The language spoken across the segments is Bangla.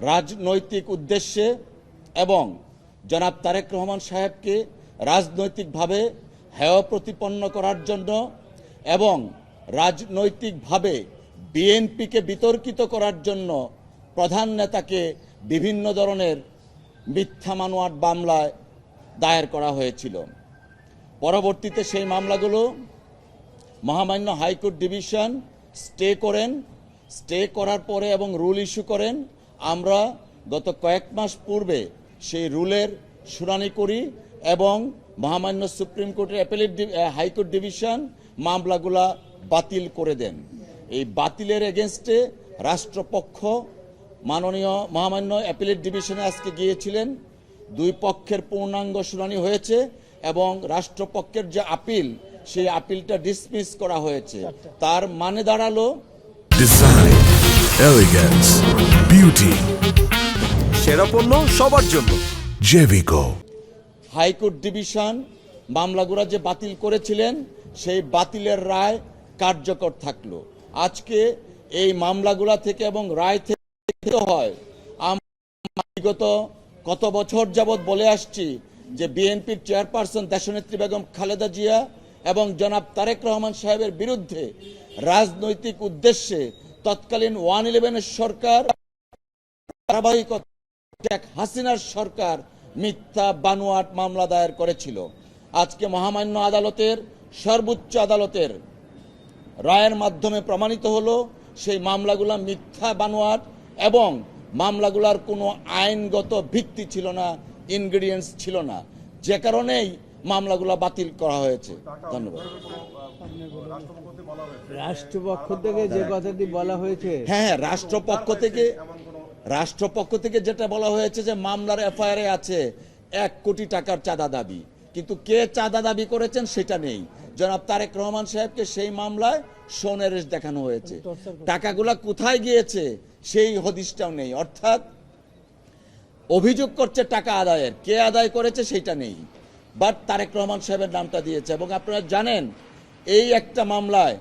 রাজনৈতিক উদ্দেশ্যে এবং জনাব তারেক রহমান সাহেবকে রাজনৈতিকভাবে হেয় প্রতিপন্ন করার জন্য এবং রাজনৈতিকভাবে বিএনপিকে বিতর্কিত করার জন্য প্রধান নেতাকে বিভিন্ন ধরনের মিথ্যা মামলার মামলায় দায়ের করা হয়েছিল। পরবর্তীতে সেই মামলাগুলো মহামান্য হাইকোর্ট ডিভিশন স্টে করার পরে এবং রুল ইস্যু করেন। আমরা গত কয়েক মাস পূর্বে সেই রুলের শুনানি করি এবং মহামান্য সুপ্রিম কোর্টের হাইকোর্ট ডিভিশন মামলাগুলা বাতিল করে দেন। এই বাতিলের এগেনস্টে রাষ্ট্রপক্ষ মাননীয় মহামান্য অ্যাপিলেট ডিভিশনে আজকে গিয়েছিলেন। দুই পক্ষের পূর্ণাঙ্গ শুনানি হয়েছে এবং রাষ্ট্রপক্ষের যে আপিল সেই আপিলটা ডিসমিস করা হয়েছে। তার মানে দাঁড়ালো ডিজাইন, এলিগেন্স, বিউটি, সেরা পণ্য সবার জন্য জেভিকো। হাইকোর্ট ডিভিশন মামলাগুলো যে বাতিল করেছিলেন সেই বাতিলের রায় কার্যকর থাকলো। আজকে এই মামলাগুলা থেকে এবং রায় থেকে হয় আমরা বিগত কত বছর যাবৎ বলে আসছি যে বিএনপির চেয়ারপারসন দেশনেত্রী বেগম খালেদা জিয়া এবং জনাব তারেক রহমান সাহেবের বিরুদ্ধে রাজনৈতিক উদ্দেশ্যে তৎকালীন 111 সরকার ধারাবাহিকতা শেখ হাসিনার সরকার মিথ্যা বানোয়াট মামলা দায়ের করেছিল। আজকে মহামান্য আদালতের সর্বোচ্চ আদালতের রায়ের মাধ্যমে প্রমাণিত হলো সেই মামলাগুলা মিথ্যা বানোয়াট এবং মামলাগুলার কোনো আইনগত ভিত্তি ছিল না, ইনগ্রেডিয়েন্টস ছিল না, যে কারণেই মামলাগুলা বাতিল করা হয়েছে। ধন্যবাদ। রাষ্ট্রপক্ষ থেকে যে কথাটি বলা হয়েছে, হ্যাঁ, রাষ্ট্রপক্ষ থেকে যেটা বলা হয়েছে যে মামলার এফআইআর আছে 1 কোটি টাকার চাঁদা দাবি, কিন্তু কে চাঁদা দাবি করেছেন সেটা নেই। জনাব তারেক রহমান সাহেবকে সেই মামলায় সোনেরেশ দেখানো হয়েছে, টাকাগুলা কোথায় গিয়েছে সেই হদিশটাও নেই। অর্থাৎ অভিযোগ করছে টাকা আদায়ের, কে আদায় করেছে সেটা নেই, বাট তারেক রহমান সাহেবের নামটা দিয়েছে। এবং আপনারা জানেন এই একটা মামলায়,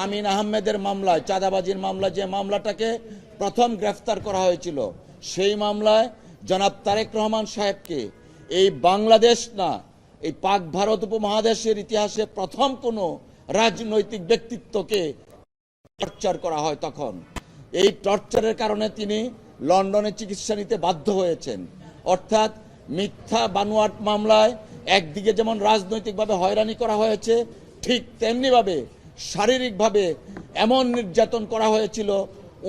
আমিন আহমেদের মামলায়, চাঁদাবাজির মামলা, যে মামলাটাকে প্রথম গ্রেফতার করা হয়েছিল, সেই মামলায় জনাব তারেক রহমান সাহেবকে এই বাংলাদেশ না, এই পাক ভারত উপমহাদেশের ইতিহাসে প্রথম কোনো রাজনৈতিক ব্যক্তিত্বকে টর্চার করা হয়। তখন এই টর্চারের কারণে তিনি লন্ডনে চিকিৎসা নিতে বাধ্য হয়েছেন। অর্থাৎ মিথ্যা বানোয়াট মামলায় একদিকে যেমন রাজনৈতিকভাবে হয়রানি করা হয়েছে, ঠিক তেমনিভাবে শারীরিকভাবে এমন নির্যাতন করা হয়েছিল,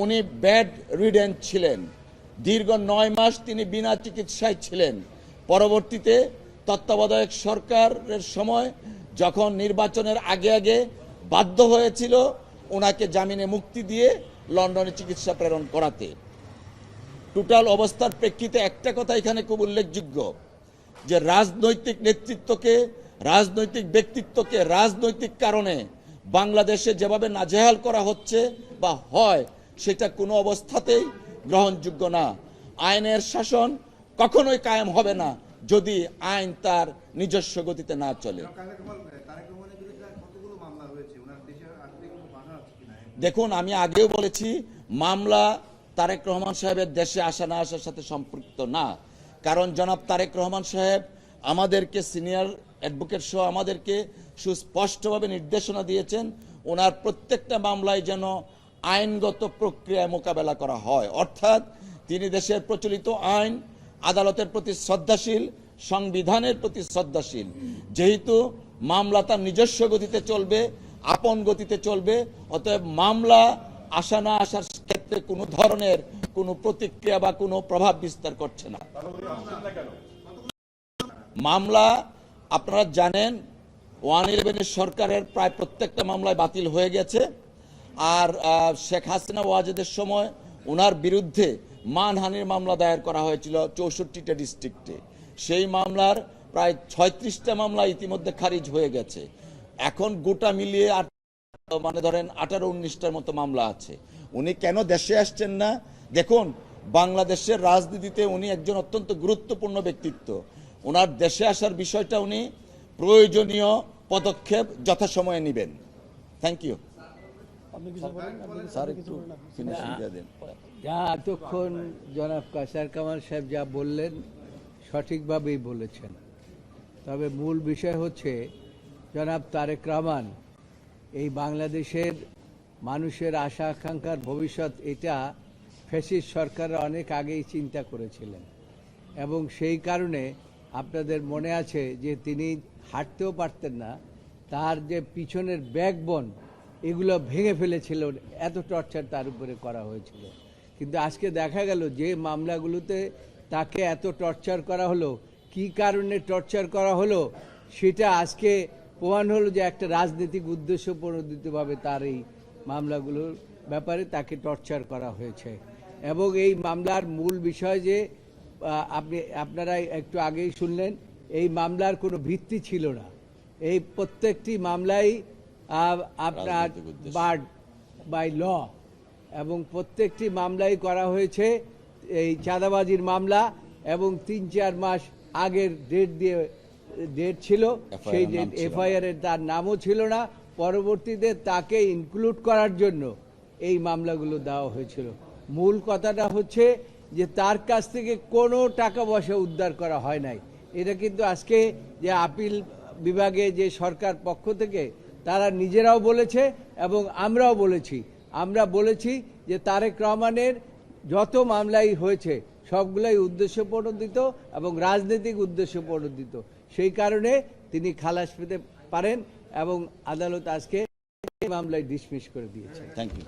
উনি বেড রিডেন ছিলেন। দীর্ঘ 9 মাস তিনি বিনা চিকিৎসায় ছিলেন। পরবর্তীতে তত্ত্বাবধায়ক সরকারের সময় যখন নির্বাচনের আগে বাধ্য হয়েছিল ওনাকে জামিনে মুক্তি দিয়ে লন্ডনে চিকিৎসা প্রেরণ করাতে। টোটাল অবস্থার প্রেক্ষিতে একটা কথা এখানে খুব উল্লেখযোগ্য যে রাজনৈতিক নেতৃত্বকে, রাজনৈতিক ব্যক্তিত্বকে রাজনৈতিক কারণে বাংলাদেশে যেভাবে নাজেহাল করা হচ্ছে বা হয়, সেটা কোনো অবস্থাতেই গ্রহণযোগ্য না। আইনের শাসন কখনোই কায়েম হবে না যদি আইন তার নিজস্ব গতিতে না চলে। দেখুন, আমি আগেও বলেছি মামলা তারেক রহমান সাহেবের দেশে আসা না আসার সাথে সম্পৃক্ত না। কারণ জনাব তারেক রহমান সাহেব আমাদেরকে, সিনিয়র অ্যাডভোকেট সহ আমাদেরকে সুস্পষ্টভাবে নির্দেশনা দিয়েছেন ওনার প্রত্যেকটা মামলায় যেন আইনগত প্রক্রিয়ায় মোকাবেলা করা হয়। অর্থাৎ তিনি দেশের প্রচলিত আইন, আদালতের প্রতি শ্রদ্ধাশীল, সংবিধানের প্রতি শ্রদ্ধাশীল। যেহেতু মামলা তার নিজস্ব গতিতে চলবে, আপন গতিতে চলবে, অতএব মামলা আসা না আসার ক্ষেত্রে কোনো ধরনের কোনো প্রতিক্রিয়া বা কোনো প্রভাব বিস্তার করছে না। মামলা আপনারা জানেন 111 সরকারের প্রায় প্রত্যেকটা মামলায় বাতিল হয়ে গেছে। আর শেখ হাসিনা ওয়াজেদের সময় ওনার বিরুদ্ধে মানহানির মামলা দায়ের করা হয়েছিল 64টা ডিস্ট্রিক্টে। সেই মামলার প্রায় 36টা মামলা ইতিমধ্যে খারিজ হয়ে গেছে। এখন গোটা মিলিয়ে মানে ধরেন 18-19টার মতো মামলা আছে। উনি কেন দেশে আসছেন না? দেখুন, বাংলাদেশের রাজনীতিতে উনি একজন অত্যন্ত গুরুত্বপূর্ণ ব্যক্তিত্ব। ওনার দেশে আসার বিষয়টা উনি প্রয়োজনীয় পদক্ষেপ যথাসময়ে নেবেন। Thank you. স্যার, একটু ফিনিশিং দিয়ে দেন। যা এতক্ষণ জনাব কাসার কামাল সাহেব যা বললেন সঠিকভাবেই বলেছেন, তবে মূল বিষয় হচ্ছে জনাব তারেক রহমান এই বাংলাদেশের মানুষের আশা আকাঙ্ক্ষার ভবিষ্যৎ এটা ফ্যাসিস্ট সরকার অনেক আগেই চিন্তা করেছিলেন এবং সেই কারণে আপনাদের মনে আছে যে তিনি হাঁটতেও পারতেন না, তার যে পিছনের ব্যাকবোন এগুলো ভেঙে ফেলেছিল, এত টর্চার তার উপরে করা হয়েছিল। কিন্তু আজকে দেখা গেল যে মামলাগুলোতে তাকে এত টর্চার করা হলো, কি কারণে টর্চার করা হলো সেটা আজকে প্রমাণ হলো যে একটা রাজনৈতিক উদ্দেশ্য প্রণোদিতভাবে তার এই মামলাগুলোর ব্যাপারে তাকে টর্চার করা হয়েছে। এবং এই মামলার মূল বিষয় যে আপনারা একটু আগেই শুনলেন, এই মামলার কোনো ভিত্তি ছিল না। এই প্রত্যেকটি মামলাই আপনার বার্ড বাই ল এবং প্রত্যেকটি মামলাই করা হয়েছে এই চাঁদাবাজির মামলা এবং ৩-৪ মাস আগের ডেট ছিল, সেই এফআইআর এর তার নামও ছিল না। পরবর্তীতে তাকে ইনক্লুড করার জন্য এই মামলাগুলো দেওয়া হয়েছিল। মূল কথাটা হচ্ছে যে তার কাছ থেকে কোনো টাকা পয়সা উদ্ধার করা হয় নাই। এটা কিন্তু আজকে যে আপিল বিভাগে যে সরকার পক্ষ থেকে তারা নিজেরাও বলেছে এবং আমরাও বলেছি, আমরা বলেছি যে তারেক রহমানের যত মামলাই হয়েছে সবগুলাই উদ্দেশ্য প্রণোদিত এবং রাজনৈতিক উদ্দেশ্য প্রণোদিত। সেই কারণে তিনি খালাস পেতে পারেন এবং আদালত আজকে এই মামলায় ডিসমিস করে দিয়েছে। Thank you.